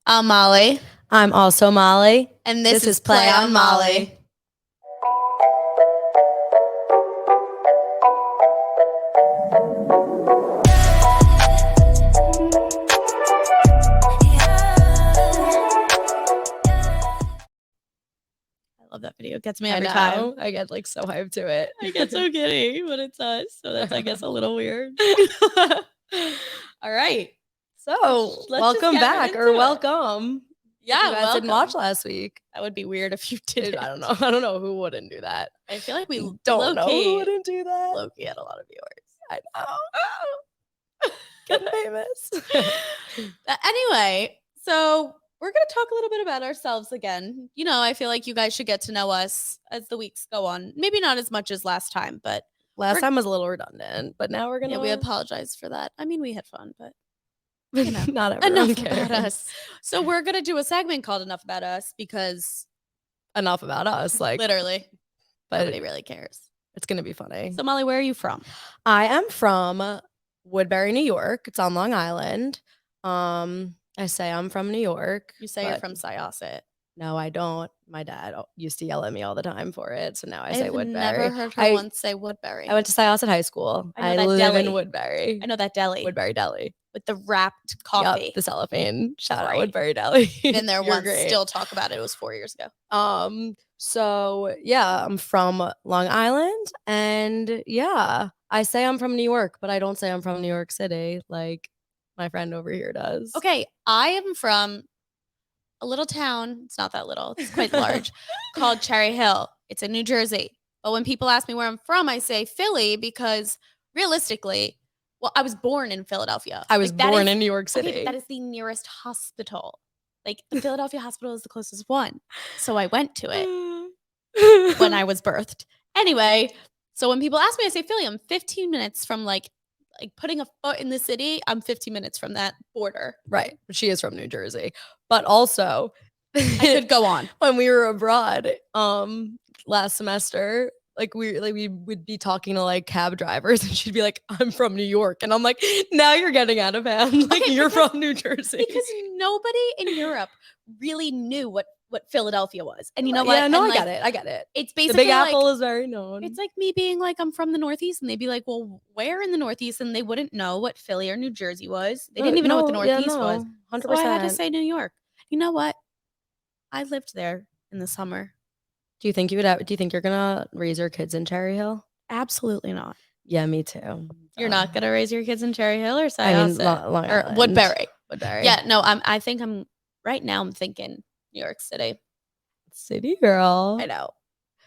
I'm Molly. I'm also Molly. And this is Play on Molly. I love that video. It gets me every time. I get like so hyped to it. I get so giddy when it's us. So that's, I guess, a little weird. All right. So welcome back or welcome. Yeah, you guys didn't watch last week. That would be weird if you did. I don't know. I don't know who wouldn't do that. I feel like we don't know who wouldn't do that. Low-key had a lot of viewers. I know. Get famous. Anyway, so we're going to talk a little bit about ourselves again. You know, I feel like you guys should get to know us as the weeks go on. Maybe not as much as last time, but last time was a little redundant, but now we're going to. Yeah, we apologize for that. I mean, we had fun, but you know, not everyone enough about us. So we're going to do a segment called Enough About Us because enough about us, like literally, but nobody really cares. It's going to be funny. So Molly, where are you from? I am from Woodbury, New York. It's on Long Island. I say I'm from New York. You say you're from Syosset. No, I don't. My dad used to yell at me all the time for it. So now I say Woodbury. I've never heard her once say Woodbury. I went to Syosset High School. I live in Woodbury. I know that deli. Woodbury Deli. With the wrapped coffee. Yep, the cellophane. Shout out Woodbury Deli. Been there once. Great. Still talk about it. It was 4 years ago. So yeah, I'm from Long Island. And yeah, I say I'm from New York, but I don't say I'm from New York City like my friend over here does. Okay, I am from a little town. It's not that little. It's quite large. Called Cherry Hill. It's in New Jersey. But when people ask me where I'm from, I say Philly because realistically, well, I was born in Philadelphia. I was born in New York City. Okay, that is the nearest hospital. Like the Philadelphia hospital is the closest one. So I went to it when I was birthed. Anyway, so when people ask me, I say Philly. I'm 15 minutes from like putting a foot in the city. I'm 15 minutes from that border. Right. She is from New Jersey. But also, I could go on. When we were abroad last semester, we would be talking to like cab drivers and she'd be like, I'm from New York. And I'm like, now you're getting out of hand. Like you're from New Jersey. Because nobody in Europe really knew what Philadelphia was. And you know what? Yeah, no, I get it. It's basically the Big Apple is very known. It's like me being like, I'm from the Northeast. And they'd be like, well, where in the Northeast? And they wouldn't know what Philly or New Jersey was. They didn't even know what the Northeast was. 100%. So I had to say New York. You know what? I lived there in the summer. Do you think you're gonna raise your kids in Cherry Hill? Absolutely not. Yeah, me too. You're not gonna raise your kids in Cherry Hill or Syosset? Long or Island. Woodbury. Woodbury. Yeah, no, I think I'm right now. I'm thinking New York City. City girl. I know,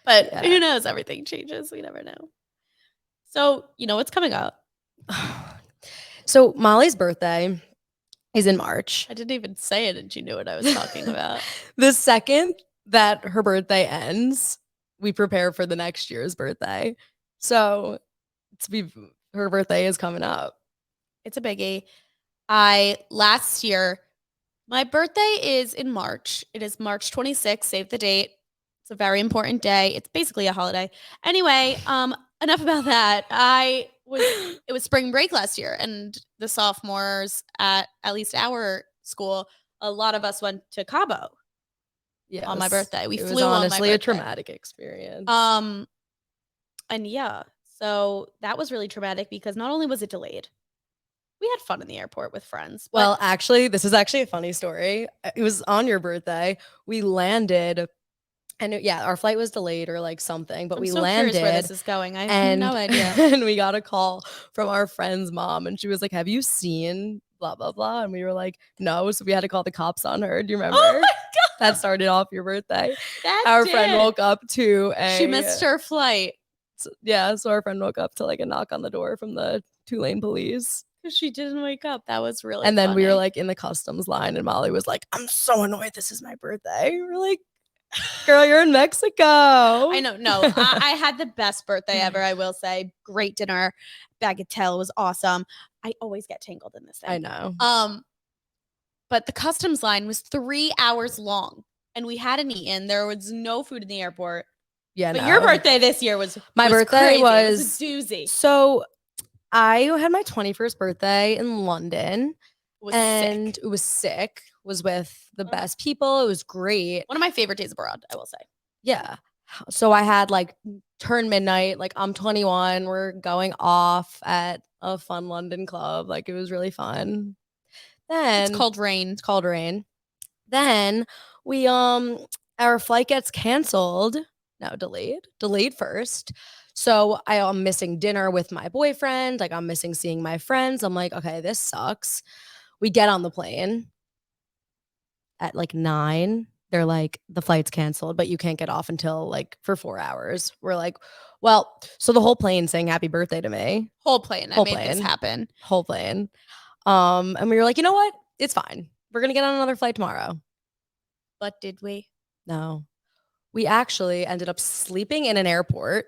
but who knows? Everything changes. We never know. So you know what's coming up. So Molly's birthday is in March. I didn't even say it, and she knew what I was talking about. The second that her birthday ends, we prepare for the next year's birthday. So her birthday is coming up. It's a biggie. Last year, my birthday is in March. It is March 26th. Save the date. It's a very important day. It's basically a holiday. Anyway, enough about that. It was spring break last year, and the sophomores at least our school, a lot of us went to Cabo. Yes. On my birthday. It was honestly a traumatic experience. And yeah, so that was really traumatic because not only was it delayed, we had fun in the airport with friends. Well, actually, this is actually a funny story. It was on your birthday. We landed, and our flight was delayed or like something, but we landed. Where this is going? I have no idea. And we got a call from our friend's mom, and she was like, "Have you seen blah blah blah?" And we were like, "No." So we had to call the cops on her. Do you remember? Oh my God. That started off your birthday. Our friend woke up to she missed her flight. So our friend woke up to like a knock on the door from the Tulane police. Because she didn't wake up. That was really And then funny. we were like in the customs line and Molly was like, I'm so annoyed. This is my birthday. We were like, girl, you're in Mexico. I know. No, I had the best birthday ever, I will say. Great dinner. Bagatelle was awesome. I always get tangled in this thing. I know. But the customs line was 3 hours long and we hadn't eaten. There was no food in the airport. Yeah, but your birthday this year was my birthday was a doozy. So I had my 21st birthday in London Was and sick. it was sick. Was with the best people. It was great. One of my favorite days abroad, I will say. Yeah. So I had like turn midnight, like I'm 21, we're going off at a fun London club. Like it was really fun. Then It's called Rain. it's called Rain. Then we our flight gets canceled. No, delayed first. So I'm missing dinner with my boyfriend. Like I'm missing seeing my friends. I'm like, okay, this sucks. We get on the plane at like 9. They're like, the flight's canceled, but you can't get off until like for 4 hours. We're like, well, so the whole plane saying happy birthday to me. Whole plane. I Whole made this plane. happen. Whole plane. And we were like, you know what? It's fine. We're gonna get on another flight tomorrow. But did we? No. We actually ended up sleeping in an airport.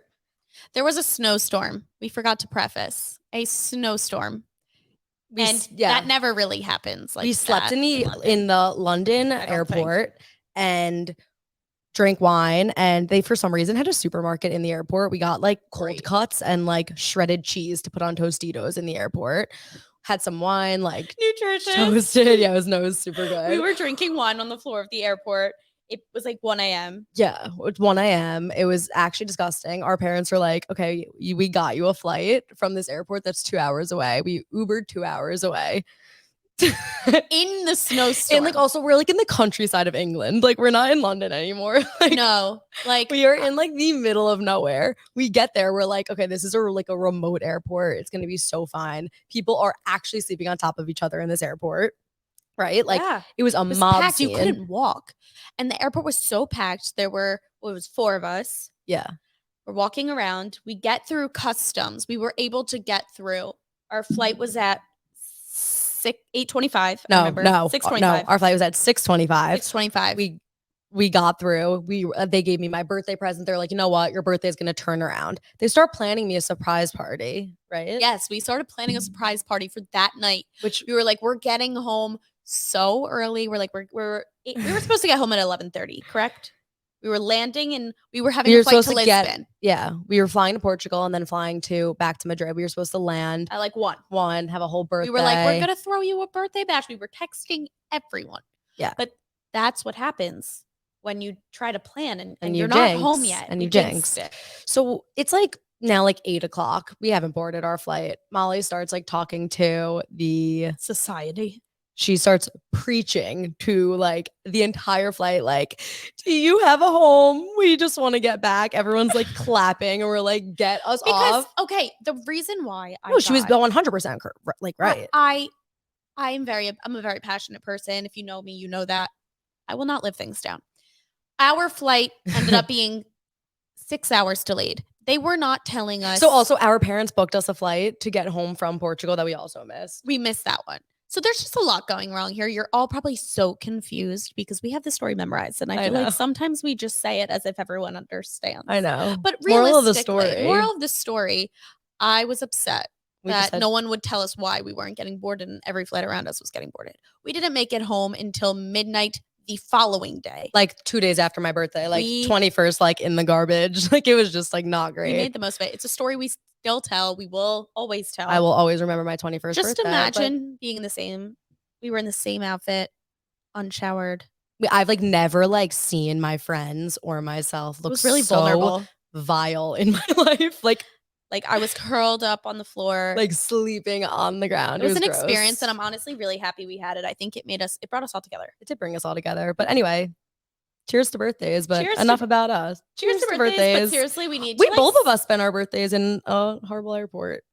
There was a snowstorm. We forgot to preface a snowstorm. That never really happens. Like we slept in the London airport and drank wine, and they for some reason had a supermarket in the airport. We got like cold cuts and like shredded cheese to put on Tostitos in the airport. Had some wine, like nutritious, toasted. Yeah, it was super good. We were drinking wine on the floor of the airport. It was like 1 a.m. Yeah, it's 1 a.m. It was actually disgusting. Our parents were like, okay, we got you a flight from this airport that's 2 hours away. We Ubered 2 hours away. In the snowstorm. And like also we're like in the countryside of England. Like we're not in London anymore. Like, no, like we are in like the middle of nowhere. We get there, we're like, okay, this is like a remote airport. It's gonna be so fine. People are actually sleeping on top of each other in this airport. Right? Like it was a mob packed. scene. You couldn't walk. And the airport was so packed. There were, it was 4 of us. Yeah. We're walking around. We get through customs. We were able to get through. Our flight was at 8:25. No, 6:25. No, our flight was at 6:25. 6:25. We got through. They gave me my birthday present. They're like, you know what? Your birthday is gonna turn around. They start planning me a surprise party, right? Yes, we started planning a surprise party for that night. Which we were like, we're getting home so early. We're like, we were supposed to get home at 11:30, correct? We were landing and we were having a flight to Lisbon. We were flying to Portugal and then flying back to Madrid. We were supposed to land at like 1, have a whole birthday. We were like, we're gonna throw you a birthday bash. We were texting everyone. Yeah, but that's what happens when you try to plan and you're not home yet and you jinx it. So it's like now like 8:00. We haven't boarded our flight. Molly starts like talking to the society. She starts preaching to like the entire flight, like, do you have a home? We just want to get back. Everyone's like clapping and we're like, get us off. Okay, the reason why she was 100% like right. I'm a very passionate person. If you know me, you know that. I will not live things down. Our flight ended up being 6 hours delayed. They were not telling us. So also our parents booked us a flight to get home from Portugal that we also missed. We missed that one. So there's just a lot going wrong here. You're all probably so confused because we have the story memorized. And I feel like sometimes we just say it as if everyone understands. I know. But moral of the story, I was upset that no one would tell us why we weren't getting boarded and every flight around us was getting boarded. We didn't make it home until midnight the following day. Like 2 days after my birthday, like 21st, like in the garbage. Like it was just like not great. We made the most of it. It's a story we still tell. We will always tell. I will always remember my 21st birthday. Just imagine being in the same, we were in the same outfit, unshowered. I've like never like seen my friends or myself look really so vulnerable, vile in my life. Like I was curled up on the floor, like sleeping on the ground. It was an experience, and I'm honestly really happy we had it. I think it brought us all together. It did bring us all together. But anyway, cheers to birthdays. But enough about us. Cheers to birthdays. But seriously, we both of us spent our birthdays in a horrible airport.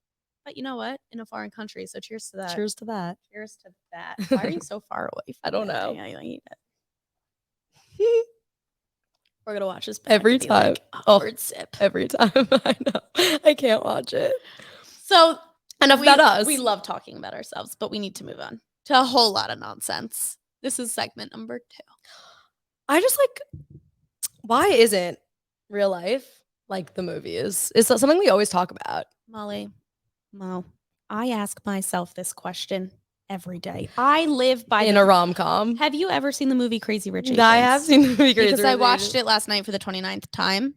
But you know what? In a foreign country. So cheers to that. Cheers to that. Cheers to that. Why are you so far away? I don't know. I eat it. We're gonna watch this every time. Awkward sip. Every time. I know. I can't watch it. So enough about us. We love talking about ourselves, but we need to move on to a whole lot of nonsense. This is segment number 2. I just like, why isn't real life like the movies? Is that something we always talk about? Molly, Mo, I ask myself this question every day. I live by in a rom-com. Have you ever seen the movie Crazy Rich Asians? I have seen the movie Crazy Rich Because I watched it last night for the 29th time.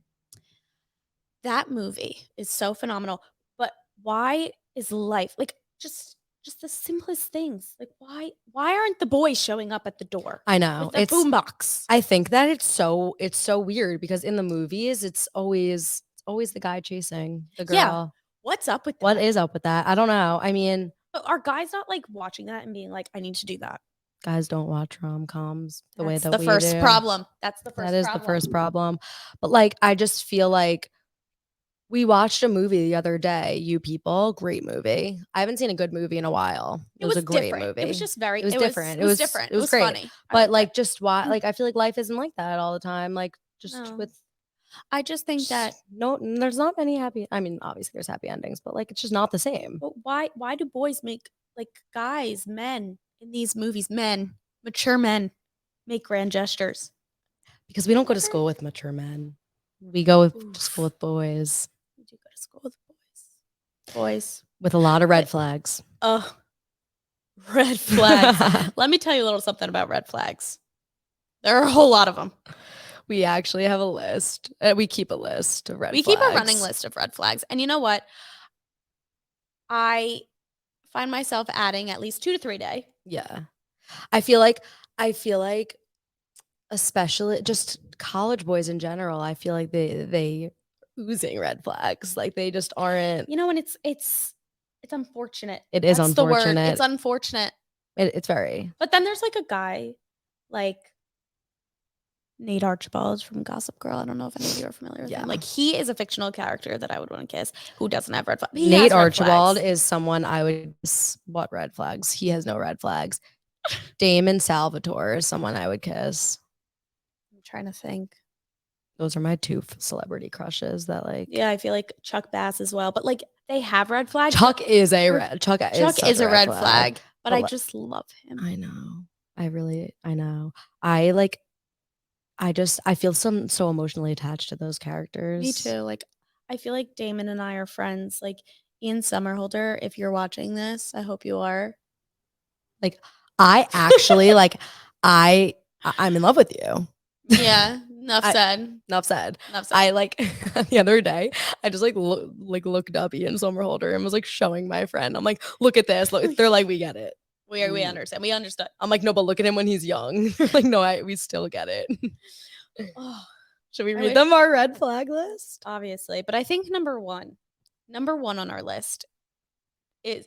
That movie is so phenomenal. But why is life like just just the simplest things. Like why aren't the boys showing up at the door I know. with the boombox? I think that it's so weird because in the movies it's always the guy chasing the Yeah. girl. What's up with What that? is up with that? I don't know. I mean, But are guys not like watching that and being like, I need to do that? guys don't watch rom-coms the way That's that the we first do. problem. That's the That first is the problem. first problem. But like I just feel like we watched a movie the other day, You People, great movie. I haven't seen a good movie in a while. It It was was a great different. It was movie. just very It was different. it was different. It It was was great. funny. I But liked like it. just why like I feel like life isn't like that all the time. Like just No. with I just think that no there's not many happy I mean, obviously there's happy endings, but like it's just not the same. but why do boys make like guys, men in these movies, men, mature men make grand gestures? Because we don't go to Never. school with mature men. We go to Oof. school with boys. We do go to school with boys. Boys. With a lot of red flags. Oh, red flags. Let me tell you a little something about red flags. There are a whole lot of them. We actually have a list. We keep a list of red We flags. keep a running list of red flags. And you know what? I find myself adding at least 2 to 3 a day. Yeah. I feel like especially just college boys in general, I feel like they oozing red flags. Like they just aren't. You know, and it's unfortunate. It is That's the word. unfortunate. It's unfortunate. It's very. But then there's like a guy like Nate Archibald from Gossip Girl. I don't know if any of you are familiar with him. Like he is a fictional character that I would want to kiss who doesn't have red flags. Nate Archibald is someone I would kiss. What red flags? He has no red flags. Damon Salvatore is someone I would kiss. I'm trying to think. Those are my two celebrity crushes that like. Yeah, I feel like Chuck Bass as well. But like they have red flags. Chuck is a red. Chuck is a red flag. But I just love him. I know. I know. I feel so emotionally attached to those characters. Me too. Like I feel like Damon and I are friends. Like Ian Somerhalder, if you're watching this, I hope you are. Like I actually like I'm in love with you. Yeah. Enough said. Enough said. I like the other day, I just like looked up Ian Somerhalder and was like showing my friend. I'm like, look at this. Look, they're like, we get it. We understand. We understood. I'm like, no, but look at him when he's young. Like, no, we still get it. Oh, should we read them our red flag list? Obviously, but I think number one on our list is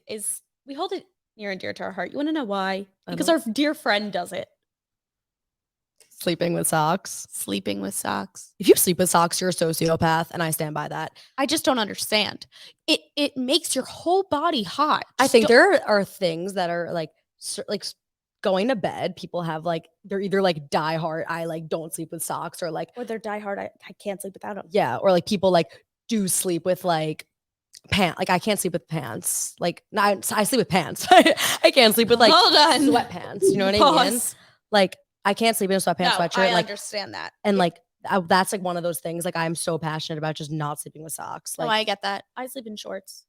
we hold it near and dear to our heart. You want to know why? Because our dear friend does it. Sleeping with socks. Sleeping with socks. If you sleep with socks, you're a sociopath, and I stand by that. I just don't understand. It makes your whole body hot. I think there are things that are like going to bed. People have like they're either like die hard. I like don't sleep with socks, or they're die hard. I can't sleep without them. Yeah, or like people like do sleep with like pants. Like I can't sleep with pants. Like no, I sleep with pants. I can't sleep with like sweatpants. You know what I mean? Like. I can't sleep in a sweatpants sweatshirt. I understand that. And like that's like one of those things. Like I'm so passionate about just not sleeping with socks. Like I get that. I sleep in shorts.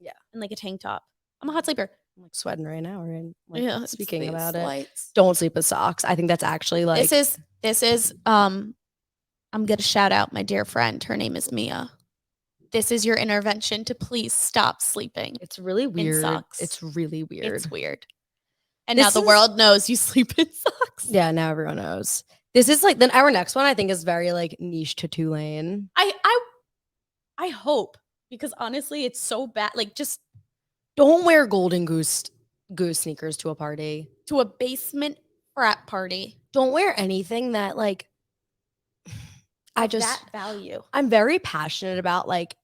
Yeah, and like a tank top. I'm a hot sleeper. I'm like sweating right now. Like speaking about it. Don't sleep with socks. I think that's actually like this is I'm gonna shout out my dear friend. Her name is Mia. This is your intervention to please stop sleeping. It's really weird. In socks. It's really weird. It's weird. And now the world knows you sleep in socks. Yeah, now everyone knows. This is like then our next one I think is very like niche to Tulane. I hope because honestly it's so bad. Like just don't wear golden goose sneakers to a party. To a basement frat party. Don't wear anything that like that value. I'm very passionate about like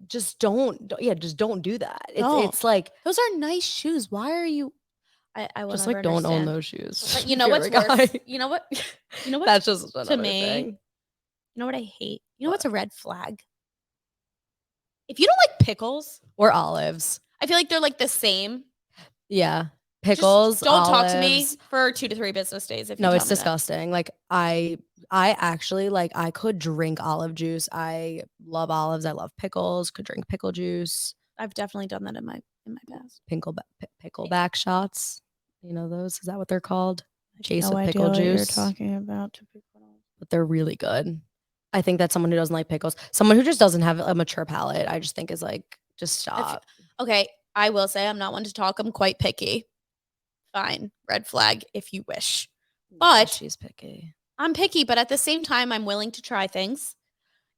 just don't do that. It's like those are nice shoes. Why are you I just like don't own those shoes. But you know what's worse? You know what? That's just to me. Thing. You know what I hate? You know what's a red flag? If you don't like pickles or olives, I feel like they're like the same. Yeah. Pickles. Just don't talk to me for 2 to 3 business days. If no, it's disgusting. Like I actually like I could drink olive juice. I love olives. I love pickles. Could drink pickle juice. I've definitely done that in my past. Pickleback shots. You know those? Is that what they're called? Chase with pickle juice. What you're talking about? But they're really good. I think that someone who doesn't like pickles, someone who just doesn't have a mature palate, I just think is like just stop. Okay. I will say I'm not one to talk. I'm quite picky. Fine. Red flag if you wish. But she's picky. I'm picky, but at the same time, I'm willing to try things.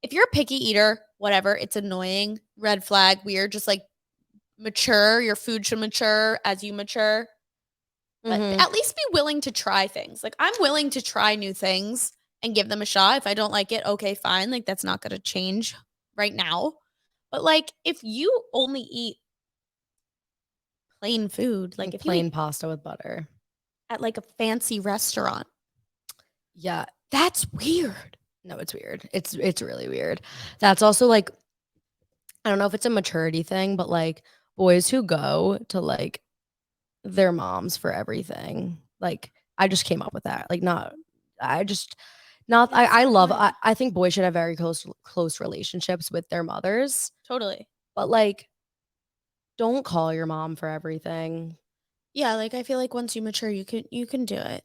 If you're a picky eater, whatever, it's annoying. Red flag, weird. Just like mature. Your food should mature as you mature. But at least be willing to try things. Like, I'm willing to try new things and give them a shot. If I don't like it, okay, fine. Like, that's not going to change right now. But like, if you only eat plain food, like if you plain eat pasta with butter. at like a fancy restaurant, Yeah, that's weird. no, it's weird. It's really weird. That's also like, I don't know if it's a maturity thing, but like boys who go to like their moms for everything. Like I just came up with that. Like not I just not That's I so love annoying. I think boys should have very close relationships with their mothers. Totally. But like don't call your mom for everything. Yeah, like I feel like once you mature, you can do it.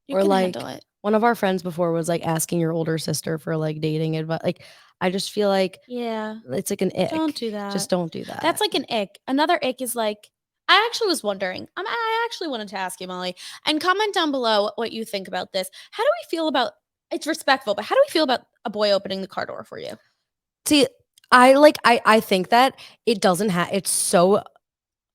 You Or can like handle it. one of our friends before was like asking your older sister for like dating advice. Like I just feel like Yeah. it's like an ick. Don't do that. Just don't do that. That's like an ick. Another ick is like, I actually was wondering. I actually wanted to ask you, Molly, and comment down below what you think about this. How do we feel about? It's respectful, but how do we feel about a boy opening the car door for you? See, I think that it doesn't have it's so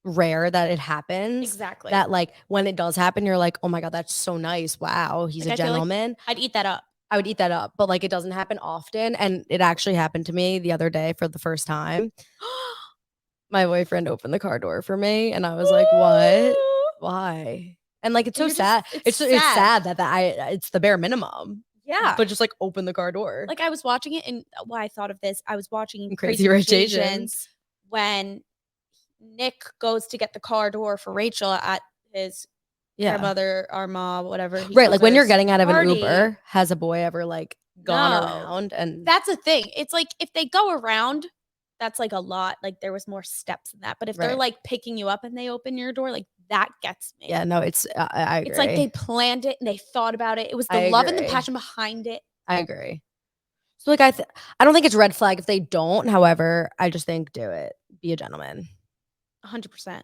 rare that it happens. Exactly. That like when it does happen, you're like, oh my God, that's so nice. Wow, he's Like, a I feel like gentleman. I'd eat that up. I would eat that up. But like it doesn't happen often. And it actually happened to me the other day for the first time. My boyfriend opened the car door for me and I was like, what? Why? And like it's so You're just- sad. it's It's sad. sad that it's the bare minimum. Yeah. But just like open the car door. Like I was watching it, and why I thought of this, I was watching Crazy Rich Asians when Nick goes to get the car door for Rachel at his grandmother, our mom, whatever. Right, like when you're getting out of an party. Uber, has a boy ever like gone No. around? And That's a thing. It's like if they go around, that's like a lot. Like there was more steps in that. But if they're Right. like picking you up and they open your door, like that gets me. yeah, no, it's I agree. It's like they planned it and they thought about it. It was the I love and the agree. passion behind it. I agree. So like I don't think it's red flag if they don't. However, I just think do it. Be a gentleman. 100%.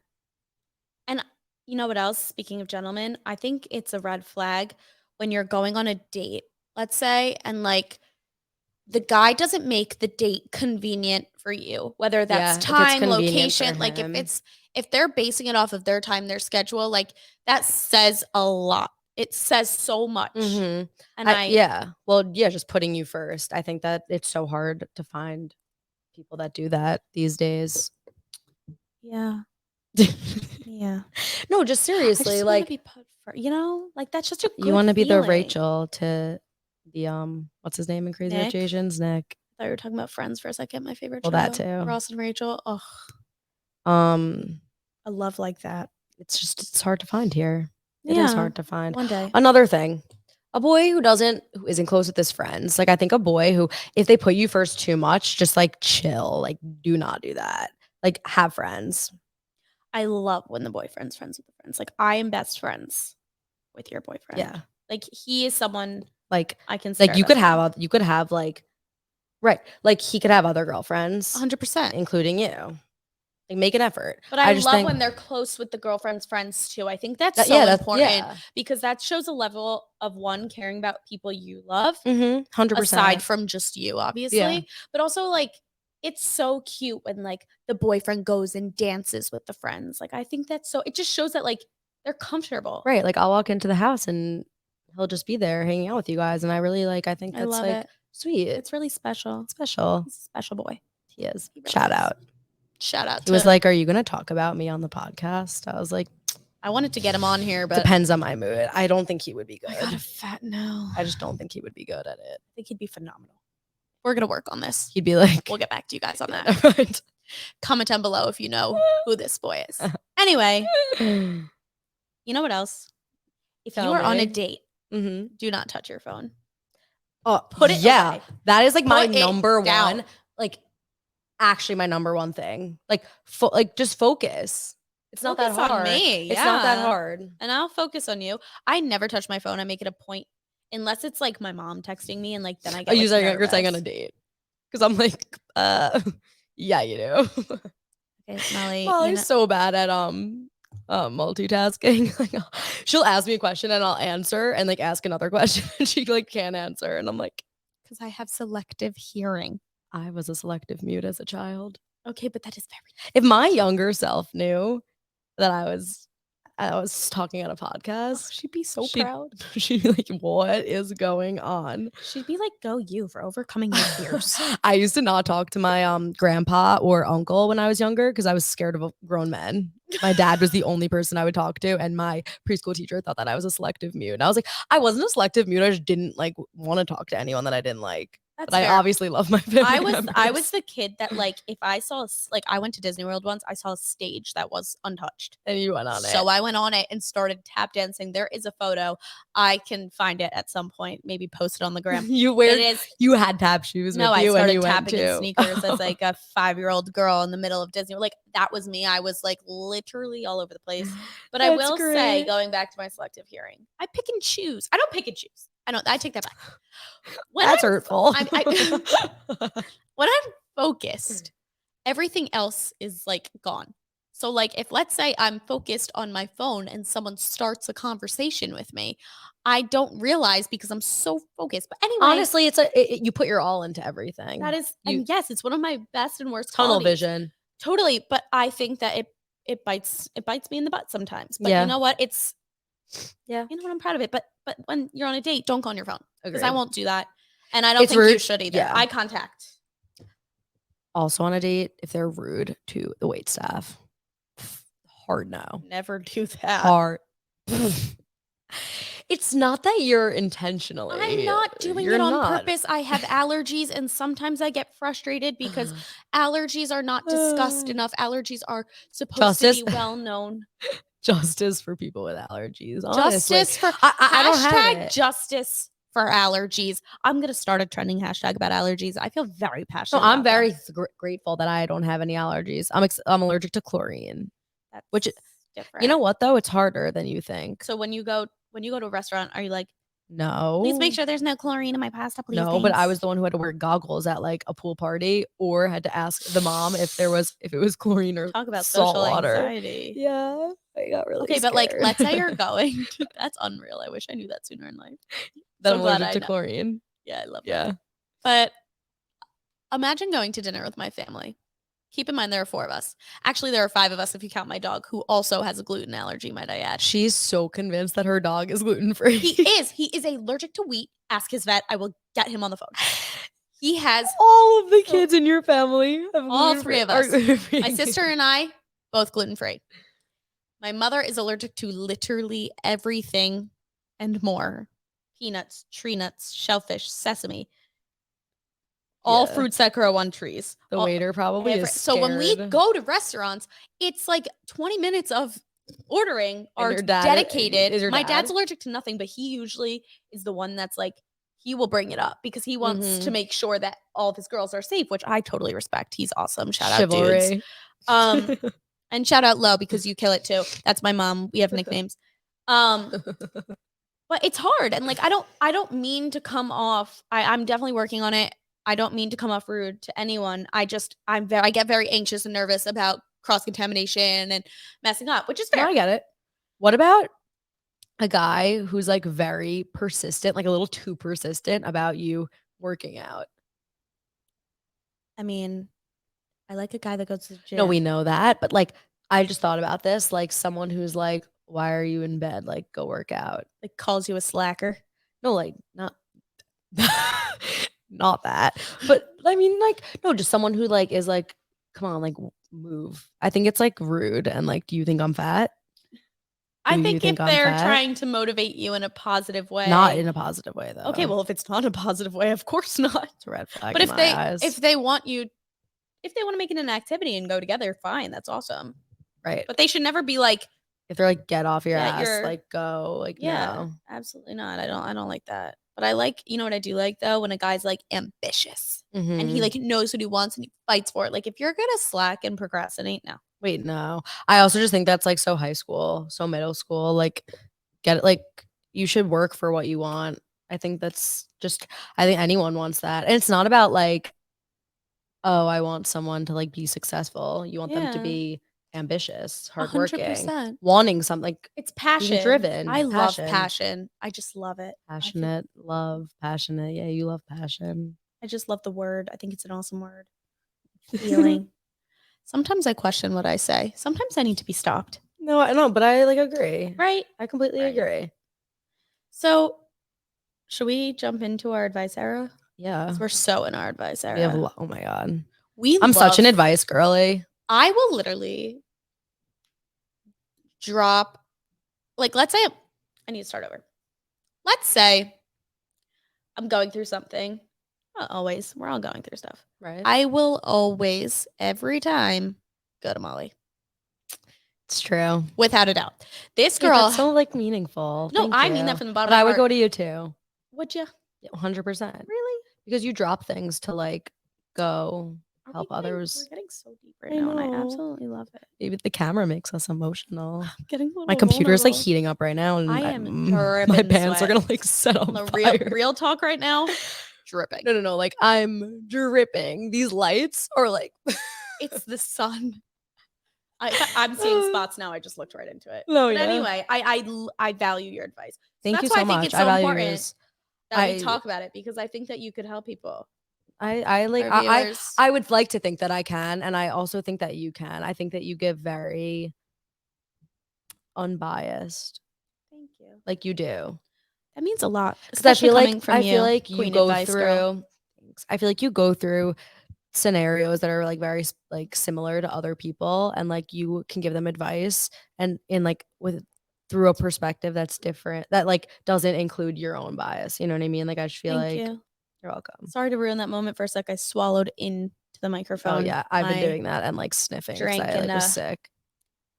And you know what else? Speaking of gentlemen, I think it's a red flag when you're going on a date, let's say, and like the guy doesn't make the date convenient for you, whether that's if it's time, convenient location, for like him. if they're basing it off of their time, their schedule, like that says a lot. It says so much. Mhm. And yeah. Well, yeah, just putting you first. I think that it's so hard to find people that do that these days. yeah. Yeah. No, just seriously, I just like want to be put for, like that's just a good you want to be the feeling. Rachel to the what's his name in Crazy Rich Nick? Asians? Nick. I thought we were talking about Friends for a second. My favorite Well, show. that too. Ross and Rachel. Oh, I love like that. it's hard to find here. It is hard to find. One day. Another thing, a boy who isn't close with his friends. Like I think a boy who, if they put you first too much, just like chill. Like do not do that. Like have friends. I love when the boyfriend's friends with the friends. Like I am best friends with your boyfriend. Yeah. Like he is someone like I can like you could have like right. Like he could have other girlfriends. 100%. Including you. Like make an effort. But I just love think when they're close with the girlfriend's friends too. I think that's so important because that shows a level of one caring about people you love. 100%. Aside from just you, obviously. Yeah. But also like it's so cute when like the boyfriend goes and dances with the friends. Like I think that's so it just shows that like they're comfortable. Right. Like I'll walk into the house and he'll just be there hanging out with you guys. And I really I think that's love like it. sweet. It's really special. It's special. He's a special boy. He is. He really Shout is. out. Shout out. He was like, "Are you gonna talk about me on the podcast?" I was like, I wanted to get him on here, but depends on my mood. I don't think he would be good. I got a fat no. I just don't think he would be good at it. I think he'd be phenomenal. We're gonna work on this. He'd be like, we'll get back to you guys on that. Right. Comment down below if you know who this boy is. Anyway, you know what else? If you are on a date, do not touch your phone. Oh, put it away. That is like my Put it number down. one. Like, actually, my number one thing. Like, just focus. It's not that Focus hard. on me. It's not that hard. And I'll focus on you. I never touch my phone. I make it a point, unless it's like my mom texting me, and like then I get. You're saying on a date, because I'm like, yeah, you do. Okay, Molly, Molly's so bad at multitasking. Like, she'll ask me a question and I'll answer and like ask another question and she like can't answer. And I'm like, because I have selective hearing. I was a selective mute as a child. Okay, but that is very. If my younger self knew that I was talking on a podcast, She'd be so she'd, proud. she'd be like, what is going on? She'd be like, "Go you for overcoming your fears." I used to not talk to my grandpa or uncle when I was younger because I was scared of grown men. My dad was the only person I would talk to, and my preschool teacher thought that I was a selective mute. And I was like, I wasn't a selective mute. I just didn't like want to talk to anyone that I didn't like. That's but fair. I obviously love my family I members. was the kid that like if I saw like I went to Disney World once, I saw a stage that was untouched. And you went on it. So I went on it and started tap dancing. There is a photo. I can find it at some point, maybe post it on the gram. You had tap shoes No, with I you started and you tapping went in too. sneakers as like a 5-year-old girl in the middle of Disney. Like that was me. I was like literally all over the place. But I will say, going back to my selective hearing, I pick and choose. I don't pick and choose. I take that back. That's hurtful. When I'm focused, everything else is like gone. So like if let's say I'm focused on my phone and someone starts a conversation with me, I don't realize because I'm so focused. But anyway, honestly, you put your all into everything. That is, and yes, it's one of my best and worst tunnel qualities. vision. Totally, but I think that it bites me in the butt sometimes. But Yeah. you know what? Yeah. You know what? I'm proud of it. But when you're on a date, don't go on your phone because I Agreed. won't do that, and I don't It's think you rude. should either. Yeah. Eye contact. Also on a date, if they're rude to the wait staff, hard no. Never do that. Hard. It's not that you're intentionally. I'm not doing it on purpose. I have allergies, and sometimes I get frustrated because allergies are not discussed enough. Allergies are supposed to be well known. Justice for people with allergies. Honestly. Justice for I don't have it. justice for allergies. I'm gonna start a trending hashtag about allergies. I feel very passionate. No, I'm very grateful that I don't have any allergies. I'm allergic to chlorine. That's which different. You know what though? It's harder than you think. So when you go to a restaurant, are you like, no, please make sure there's no chlorine in my pasta, please? No, but I was the one who had to wear goggles at like a pool party, or had to ask the mom if it was chlorine or talk about salt social water. Anxiety. Yeah, I got really okay, scared. but like, let's say you're going. That's unreal. I wish I knew that sooner in life. That I'm allergic to chlorine. Yeah, I love that. But imagine going to dinner with my family. Keep in mind there are 4 of us. Actually, there are 5 of us if you count my dog, who also has a gluten allergy, might I add. She's so convinced that her dog is gluten-free. He is. He is allergic to wheat. Ask his vet. I will get him on the phone. He has all of the kids in your family. All 3 of us. My sister and I, both gluten-free. My mother is allergic to literally everything and more. Peanuts, tree nuts, shellfish, sesame. All fruits that grow on trees. The waiter probably is scared. So when we go to restaurants, it's like 20 minutes of ordering are dedicated. My dad's allergic to nothing, but he usually is the one that's like, he will bring it up because he wants to make sure that all of his girls are safe, which I totally respect. He's awesome. Shout out dudes. And shout out Lo because you kill it too. That's my mom. We have nicknames. But it's hard. And like, I don't mean to come off. I'm definitely working on it. I don't mean to come off rude to anyone. I get very anxious and nervous about cross-contamination and messing up, which is fair. No, I get it. What about a guy who's like very persistent, like a little too persistent about you working out? I mean, I like a guy that goes to the gym. No, we know that. But like, I just thought about this, like someone who's like, why are you in bed? Like, go work out. Like calls you a slacker. No, like not not that. But I mean, like, no, just someone who like is like, come on, like move. I think it's like rude. And like, do you think I'm fat? I think if they're trying to motivate you in a positive way. Not in a positive way, though. Okay, well, if it's not a positive way, of course not. It's a red flag. But if they want to make it an activity and go together, fine, that's awesome. Right. But they should never be like, if they're like, get off your ass, like go, like no. Absolutely not. I don't like that. But I like, you know what I do like though, when a guy's like ambitious and he like knows what he wants and he fights for it. Like if you're gonna slack and procrastinate, no. Wait, no. I also just think that's like so high school, so middle school. Like, get it. Like, you should work for what you want. I think anyone wants that. And it's not about like, oh, I want someone to like be successful. You want them to Yeah. be ambitious, hardworking, 100%. wanting something, like It's being passion. driven, I love passion. I just love it. passionate, love, passionate. Yeah, you love passion. I just love the word. I think it's an awesome word. Feeling. Sometimes I question what I say. Sometimes I need to be stopped. No, I know, but I like agree. Right? I completely Right. agree. So, should we jump into our advice era? Yeah. 'Cause we're so in our advice We have era. oh my god. We I'm such love. an advice girly. I will literally drop, like, let's say I need to start over. Let's say I'm going through something. Not always. We're all going through stuff. Right. I will always, every time, go to Molly. It's true. Without a doubt. This Yeah, girl. that's so like meaningful. No, Thank I you. mean that from the bottom But of my I would heart. go to you too. Would you? 100%. Really? Because you drop things to like go help others. We're getting so deep right I now, and I know. absolutely love it. Maybe the camera makes us emotional. I'm getting a little My computer is like vulnerable. heating up right now, and I am my dripping pants are sweat. gonna like set on The fire. real talk right now, dripping. No. Like I'm dripping. These lights are like. It's the sun. I'm seeing spots now. I just looked right into it. No, But yeah. anyway, I value your advice. So Thank that's you why so I think much. it's I so value important yours. that we talk about it, because I think that you could help people. I like Our viewers. I would like to think that I can, and I also think that you can. I think that you give very unbiased, Thank you. like you do. That means a lot, Because I especially feel coming like from you, I feel like you Queen go Advice girl. through. I feel like you go through scenarios that are like very like similar to other people, and like you can give them advice, and in like with through a perspective that's different, that like doesn't include your own bias. You know what I mean? Like I just feel Thank like you. you're welcome. Sorry to ruin that moment for a sec. I swallowed into the microphone. Oh yeah, I've been my doing that and like sniffing because drink, I like and was sick.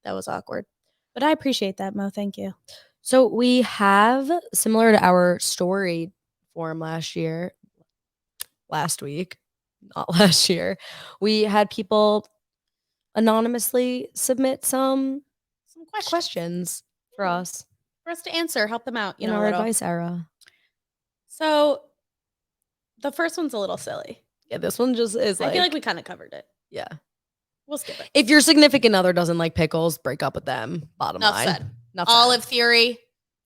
that was awkward. But I appreciate that, Mo. Thank you. So we have, similar to our story form last week, not last year, we had people anonymously submit some questions for us For us to answer, help them out, in our advice era. So the first one's a little silly. Yeah, this one just is like, I feel like we kind of covered it. yeah. We'll skip it. If your significant other doesn't like pickles, break up with them. Bottom Enough line. said. Enough Olive said. theory. If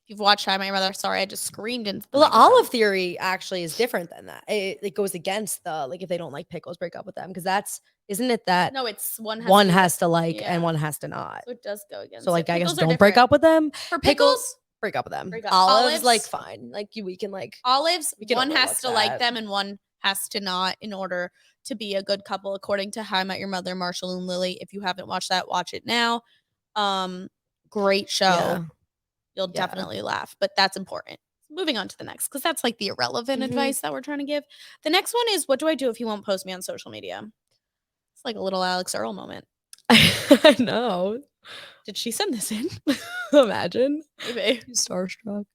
you've watched How I Met Your Mother, sorry, I just screamed into the Well, the microphone. olive theory actually is different than that. It goes against the like if they don't like pickles, break up with them, because that's isn't it that No, it's one has to like and one has to not. So it does go against. So like I guess Pickles are don't break different. up with them. For pickles, break up with them. break up. Olives like fine. Like we can like olives, we can one has overlook to like that. them and one has to not, in order to be a good couple, according to How I Met Your Mother, Marshall and Lily. If you haven't watched that, watch it now. Great show. Yeah. You'll definitely laugh, but that's important. Moving on to the next, because that's like the irrelevant advice that we're trying to give. The next one is, what do I do if you won't post me on social media? It's like a little Alex Earl moment. I know. Did she send this in? Imagine. Maybe. Starstruck.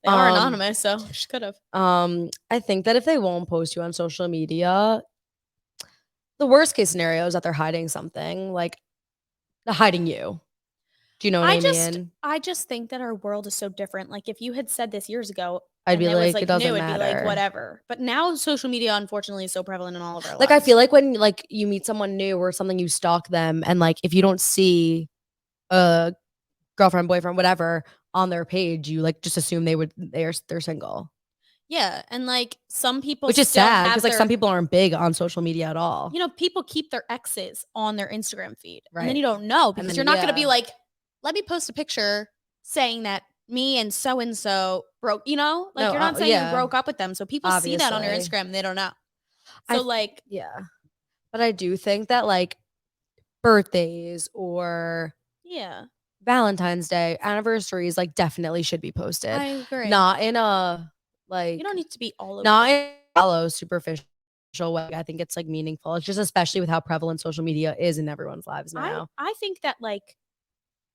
They are anonymous, so she could have. I think that if they won't post you on social media, the worst case scenario is that they're hiding something, like they're hiding you. Do you know what I mean? I just think that our world is so different. Like if you had said this years ago, I'd be like, was, it doesn't new, matter. It'd be like whatever. But now social media, unfortunately, is so prevalent in all of our lives. Like I feel like when like you meet someone new or something, you stalk them, and like if you don't see a girlfriend, boyfriend, whatever on their page, you like just assume they're single. Yeah, and like some people, which is sad because like some people aren't big on social media at all. You know, people keep their exes on their Instagram feed, Right? And then you don't know, because then, you're not going to be like, let me post a picture saying that me and so broke. You know, like No, you're not saying you yeah. broke up with them, so people see that on your Instagram and they don't know. So like, yeah, but I do think that like birthdays or Valentine's Day, anniversaries, like definitely should be posted. I agree. Not in a like you don't need to be all over. Not in a shallow, superficial way. I think it's like meaningful. It's just especially with how prevalent social media is in everyone's lives now. I think that like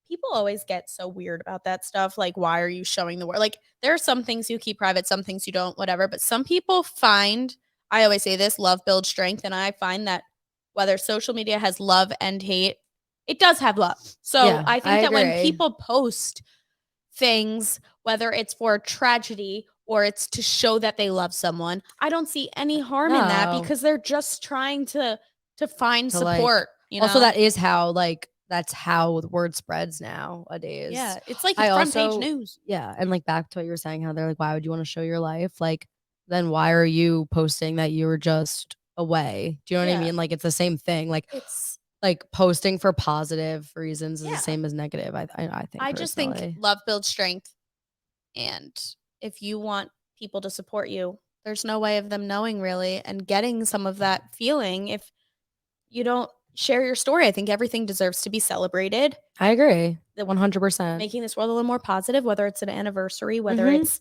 people always get so weird about that stuff. Like, why are you showing the world? Like, there are some things you keep private, some things you don't, whatever. But some people find, I always say this, love builds strength. And I find that whether social media has love and hate, it does have love. So yeah, I think that when people post things, whether it's for tragedy or it's to show that they love someone, I don't see any harm in that, because they're just trying to to find to like support, also that is how like that's how the word spreads nowadays. Yeah, it's like I it's front page also news. yeah, and like back to what you were saying, how they're like, why would you want to show your life? Like, then why are you posting that you were just away? Do you know what I Yeah. mean? Like, it's the same thing. It's Like posting for positive reasons is Yeah. the same as negative. I think I just think personally. love builds strength. And if you want people to support you, there's no way of them knowing really and getting some of that feeling if you don't share your story. I think everything deserves to be celebrated. I agree. The 100%. Making this world a little more positive, whether it's an anniversary, whether Mhm. it's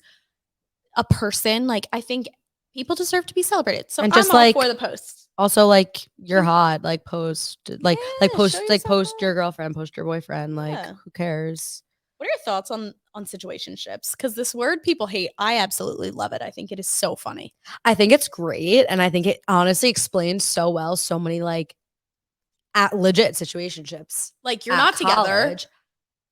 a person, like I think people deserve to be celebrated. So And I'm just all like for the posts. also like you're Yeah. hot, like post like Yeah, show post like yourself post your off. girlfriend, post your boyfriend, like Yeah. who cares? What are your thoughts on situationships? Because this word people hate, I absolutely love it. I think it is so funny. I think it's great, and I think it honestly explains so well so many like at legit situationships. Like you're At not together. college.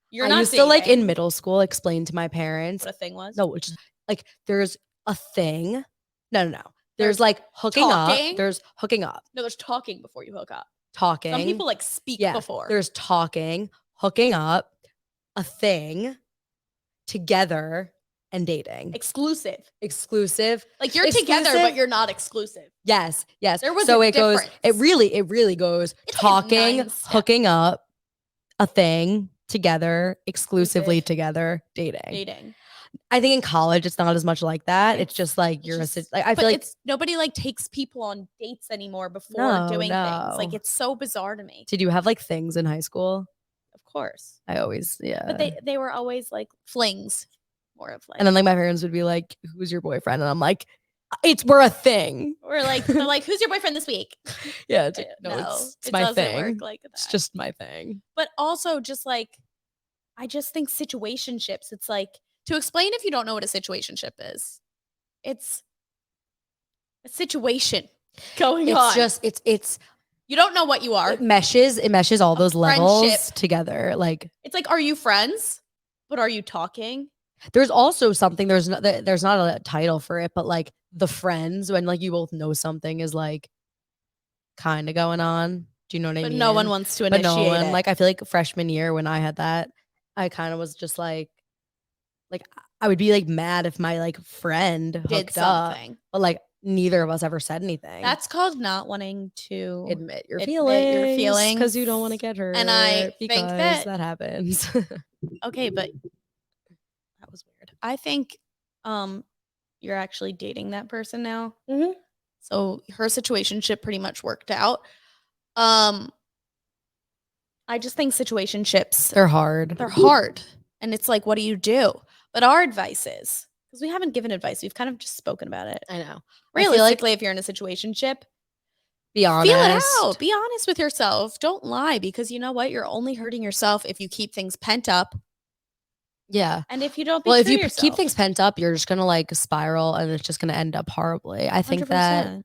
You're I not used to like in dating. middle school explain to my parents What a thing was. no, which is like there's a thing. No. There's There's like hooking up. talking. There's hooking up. No, there's talking before you hook up. Talking. Some people like speak Yeah. before. There's talking, hooking up, a thing, together, and dating. Exclusive. Like you're together, but you're not exclusive. Yes. There was so a it goes, difference. it really goes It's like a talking, 9-step. hooking up, a thing, together, exclusively Exclusive. together, dating. Dating. I think in college it's not as much like that. It's just like you're just, like I feel like it's nobody like takes people on dates anymore before doing things. Like it's so bizarre to me. Did you have like things in high school? Of course. I always, yeah. But they were always like flings. More of like. And then like my parents would be like, "Who's your boyfriend?" And I'm like, we're a thing. Or like they're like, "Who's your boyfriend this week?" Yeah, it's like, no, it's my thing. Work like that. It's just my thing. But also just like I just think situationships, it's like to explain if you don't know what a situationship is, it's a situation going on. It's you don't know what you are. It meshes all those levels together. Like it's like, are you friends? But are you talking? There's also something, there's not a title for it, but like the friends, when like you both know something is like kind of going on. Do you know what I mean? But no one wants to initiate it. Like I feel like freshman year when I had that, I kind of was just like I would be like mad if my like friend hooked up, but like neither of us ever said anything. That's called not wanting to admit your feelings because you don't want to get hurt. And I think that happens. Okay, but that was weird. I think you're actually dating that person now. Mm-hmm. So her situationship pretty much worked out. I just think situationships, they're hard. They're hard. And it's like, what do you do? But our advice is, because we haven't given advice, we've kind of just spoken about it. I know. Realistically, if you're in a situationship, be honest. Feel it out. Be honest with yourself. Don't lie, because you know what? You're only hurting yourself if you keep things pent up. Yeah. And if you don't if you keep things pent up, you're just going to like spiral and it's just going to end up horribly. I think 100%. That,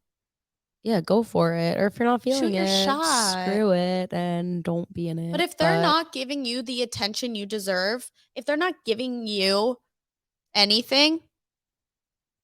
yeah, go for it. Or if you're not feeling screw it and don't be in it. But if they're not giving you the attention you deserve, if they're not giving you anything,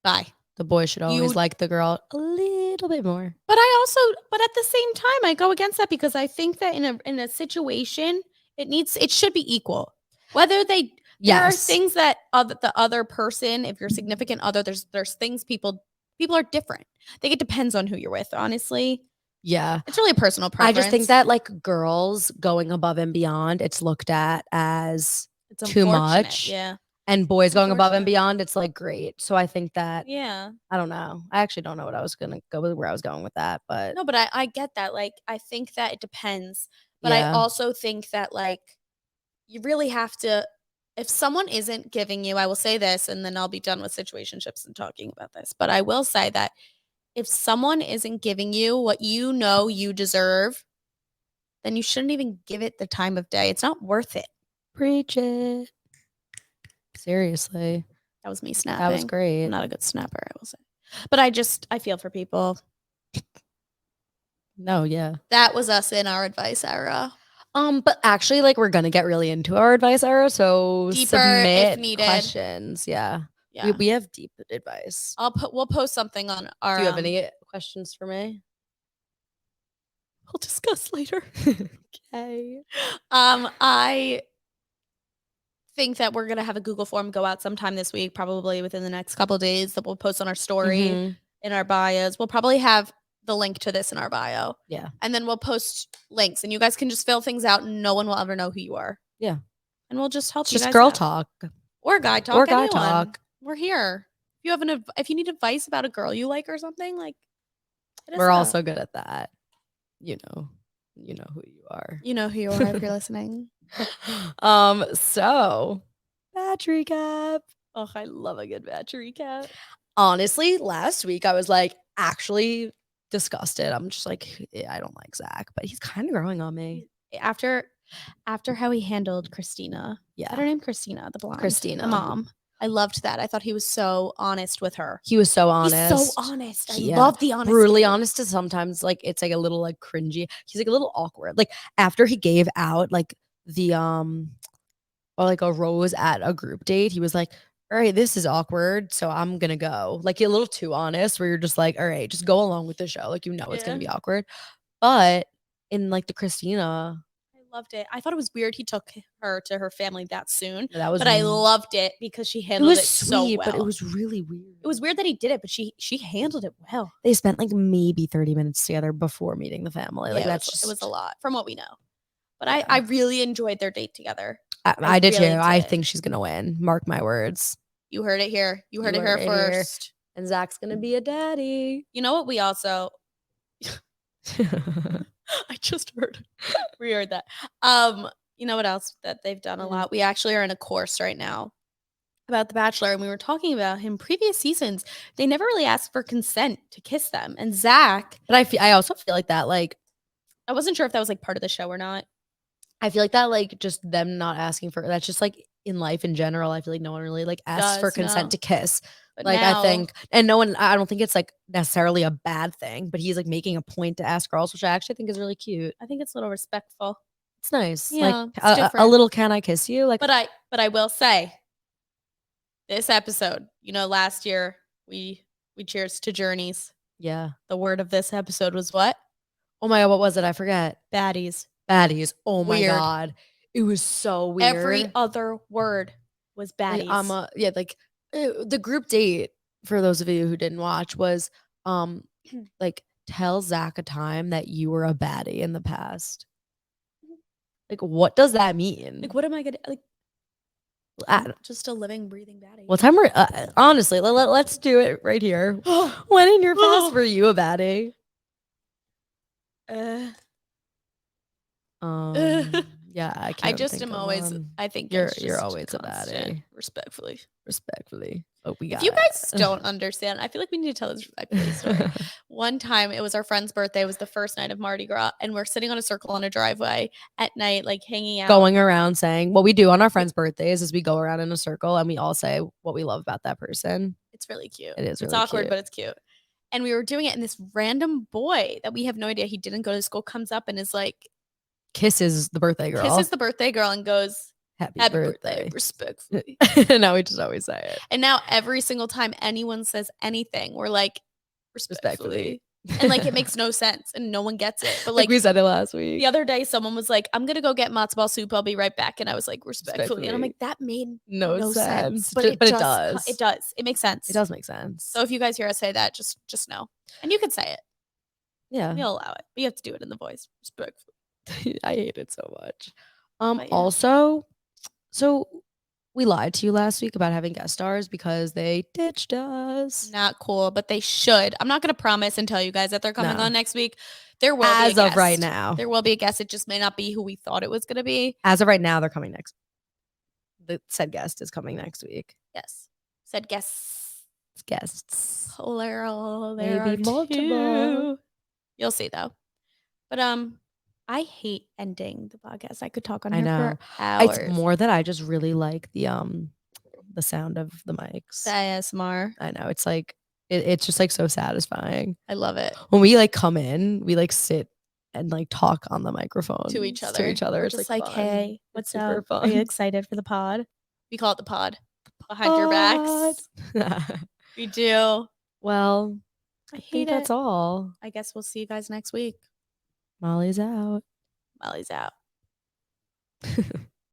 bye. The boy should always like the girl a little bit more. But at the same time, I go against that, because I think that in a situation, it should be equal. Whether there are things that the other person, if your significant other, there's things people are different. I think it depends on who you're with, honestly. Yeah. It's really a personal preference. I just think that like girls going above and beyond, it's looked at as too much. Yeah. And boys going above and beyond, it's like great. So I think that, yeah, I don't know. I actually don't know what I was gonna go with, where I was going with that, but no, but I get that. Like, I think that it depends, but I also think that like you really have to. If someone isn't giving you, I will say this, and then I'll be done with situationships and talking about this. But I will say that if someone isn't giving you what you know you deserve, then you shouldn't even give it the time of day. It's not worth it. Preach it. Seriously. That was me snapping. That was great. I'm not a good snapper, I will say. But I feel for people. No, yeah. That was us in our advice era. But actually, like, we're gonna get really into our advice era, so deeper submit if needed. questions. Yeah. We have deep advice. We'll post something on our. Do you have any questions for me? We'll discuss later. Okay. I think that we're gonna have a Google form go out sometime this week, probably within the next couple of days, that we'll post on our story in our bios. We'll probably have the link to this in our bio. Yeah. And then we'll post links and you guys can just fill things out and no one will ever know who you are. Yeah. And we'll just help It's you just guys girl out. talk. Or guy talk. Or guy anyone. talk. We're here. If you need advice about a girl you like or something, like we're also good at that. You know who you are. You know who you are if you're listening. So batch recap. Oh, I love a good batch recap. Honestly, last week I was like actually disgusted. I'm just like, I don't like Zach, but he's kind of growing on me. After how he handled Christina. Yeah. Is that her name? Christina, the blonde. Christina. The mom. I loved that. I thought he was so honest with her. He was so honest. He's so honest. I love the honesty. Brutally honest to sometimes like it's like a little like cringy. He's like a little awkward. Like after he gave out like the or like a rose at a group date, he was like, all right, this is awkward, so I'm gonna go. Like a little too honest, where you're just like, all right, just go along with the show. Like it's gonna be awkward. But in like the Christina, I loved it. I thought it was weird he took her to her family that soon. that was but I loved it because she handled it sweet, so well. but it was really weird. It was weird that he did it, but she handled it well. They spent like maybe 30 minutes together before meeting the family. Like it was a lot from what we know. But I really enjoyed their date together. I did too. I think she's gonna win. Mark my words. You heard it here. You heard it here first. And Zach's gonna be a daddy. You know what? We also. I just heard. We heard that. You know what else that they've done a lot? We actually are in a course right now about The Bachelor, and we were talking about him previous seasons. They never really asked for consent to kiss them, and Zach. But I also feel like that like I wasn't sure if that was like part of the show or not. I feel like that like just them not asking for that's just like in life in general. I feel like no one really like asks for consent to kiss. But like now, I think, and no one. I don't think it's like necessarily a bad thing. But he's like making a point to ask girls, which I actually think is really cute. I think it's a little respectful. It's nice. Yeah, like a little "Can I kiss you?" Like, but I will say, this episode, last year we cheers to journeys. Yeah. The word of this episode was what? Oh my God, what was it? I forget. Baddies. Oh my God. It was so weird. Every other word was baddies. Like the group date, for those of you who didn't watch, was like tell Zach a time that you were a baddie in the past. Like, what does that mean? Like, what am I gonna like? Just a living, breathing baddie. What time were honestly? Let's do it right here. When in your past were you a baddie? Yeah, I just am always. I think you're always a baddie. Respectfully. Oh, if you guys don't understand, I feel like we need to tell this story. One time, it was our friend's birthday. It was the first night of Mardi Gras, and we're sitting on a circle on a driveway at night, like hanging out, going around saying what we do on our friends' birthdays is we go around in a circle and we all say what we love about that person. It's really cute. It is. Really it's awkward, cute. but it's cute. And we were doing it, and this random boy that we have no idea, he didn't go to school, comes up and is like, kisses the birthday girl and goes, happy birthday, respectfully. And now we just always say it. And now every single time anyone says anything, we're like, respectfully. And like it makes no sense and no one gets it. But like we said it last week. The other day, someone was like, I'm gonna go get matzo ball soup. I'll be right back. And I was like, respectfully. And I'm like, that made no sense. But it does. It does. It makes sense. It does make sense. So if you guys hear us say that, just know. And you can say it. Yeah. We'll allow it. But you have to do it in the voice. Respectfully. I hate it so much. Also, so we lied to you last week about having guest stars because they ditched us. Not cool, but they should. I'm not going to promise and tell you guys that they're coming on next week. There will be as of right now. There will be a guest. It just may not be who we thought it was going to be. As of right now, they're coming next. The said guest is coming next week. Yes. Said guests. Plural. Maybe multiple. You'll see though. But I hate ending the podcast. I could talk on here for hours. It's more that I just really like the sound of the mics. The ASMR. I know. It's like it's just like so satisfying. I love it. When we like come in, we like sit and like talk on the microphone to each other. We're just like fun. Hey, what's up? Fun. Are you excited for the pod? We call it the pod. Behind your backs. We do. Well, I think that's all. I guess we'll see you guys next week. Molly's out. Molly's out.